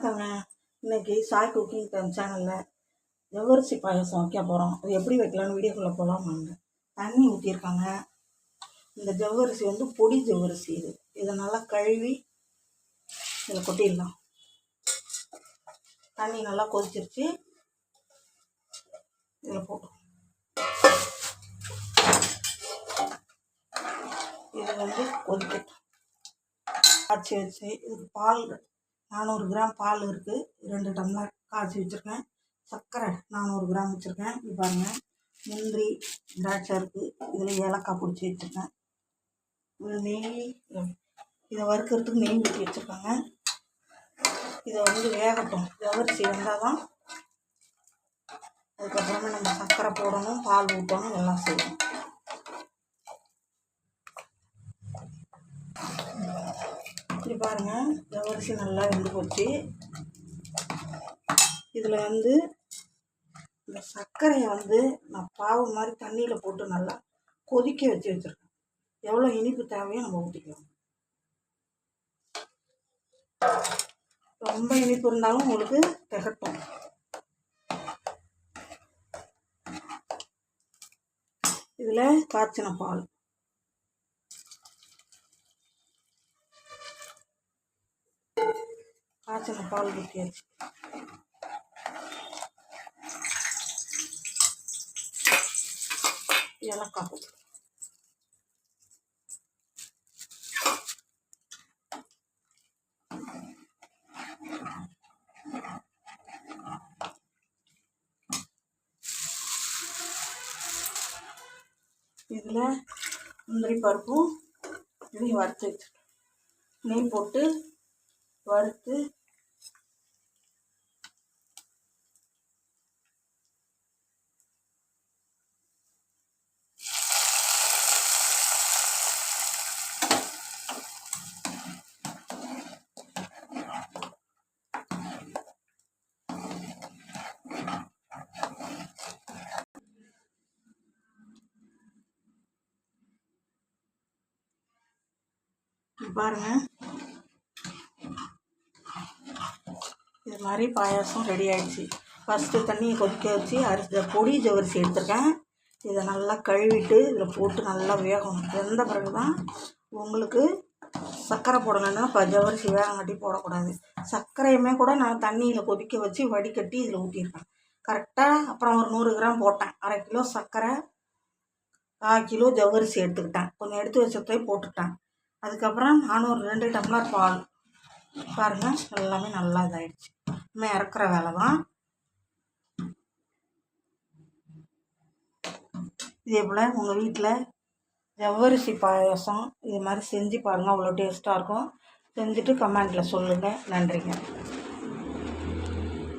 வணக்கங்க. இன்னைக்கு Sai cooking time சேனலில் ஜவ்வரிசி பாயசம் வைக்க போகிறோம். அது எப்படி வைக்கலான்னு வீடியோக்குள்ளே போகலாம் வாங்க. தண்ணி ஊற்றிருக்காங்க. இந்த ஜவ்வரிசி வந்து பொடி ஜவ்வரிசி. இதை நல்லா கழுவி இதில் கொட்டிடலாம். தண்ணி நல்லா கொதிச்சிருச்சு. இதில் போட்டோம். இது வந்து கொதிக்கட்டும். காய்ச்சி வச்சு இதுக்கு பால் 400 கிராம் பால் இருக்குது. 2 டம்ளர் காய்ச்சி வச்சுருக்கேன். சர்க்கரை 400 கிராம் வச்சுருக்கேன். இது பாருங்கள், முந்திரி திராட்சை இருக்குது. இதில் ஏலக்காய் பிடிச்சி வச்சுருக்கேன். நெய், இதை வறுக்கிறதுக்கு நெய் ஊற்றி வச்சுருக்காங்க. இதை வந்து வேகட்டும். ஜவ்வரிசி வந்தால் தான் அதுக்கப்புறமா நம்ம சர்க்கரை போடணும், பால் ஊற்றணும், எல்லாம் செய்யணும். இப்படி பாருங்கள், ஜவ்வரிசி நல்லா வெந்து போச்சு. இதில் வந்து இந்த சர்க்கரையை வந்து நான் பாவு மாதிரி தண்ணியில் போட்டு நல்லா கொதிக்க வச்சுருக்கேன். எவ்வளோ இனிப்பு தேவையோ நம்ம ஊற்றிக்கலாம். ரொம்ப இனிப்பு இருந்தாலும் உங்களுக்கு திகட்டும். இதில் காய்ச்சின பால், ஊற்றியாச்சு. ஏலக்காய் போட்டு இதில் முந்திரி பருப்பும் இதையும் வறுத்து வச்சுருக்கேன். நெய் போட்டு வறுத்து பாருங்கள். இது மாதிரி பாயாசம் ரெடி ஆகிடுச்சு. ஃபஸ்ட்டு தண்ணியை கொதிக்க வச்சு பொடி ஜவ்வரிசி எடுத்துருக்கேன். இதை நல்லா கழுவிட்டு இதில் போட்டு நல்லா வேகணும். வெந்த பிறகு தான் உங்களுக்கு சர்க்கரை போடணுன்னா ஜவ்வரிசி வேகங்காட்டி போடக்கூடாது. சர்க்கரையுமே கூட நான் தண்ணியில் கொதிக்க வச்சு வடிகட்டி இதில் ஊற்றிருக்கேன் கரெக்டாக. அப்புறம் ஒரு 100 கிராம் போட்டேன். 1/2 கிலோ சர்க்கரை, 1/4 கிலோ ஜவ்வரிசி எடுத்துக்கிட்டேன். கொஞ்சம் எடுத்து வச்சதே போட்டுக்கிட்டேன். அதுக்கப்புறம் 2 டம்ளர் பால். பாருங்கள், எல்லாமே நல்லா இதாகிடுச்சு. இன்னும் இறக்குற வேலை தான். இதே போல் உங்கள் வீட்டில் ஜவ்வரிசி பாயாசம் இது மாதிரி செஞ்சு பாருங்கள். அவ்வளோ டேஸ்ட்டாக இருக்கும். செஞ்சுட்டு கமெண்ட்டில் சொல்லுங்கள். நன்றிங்க.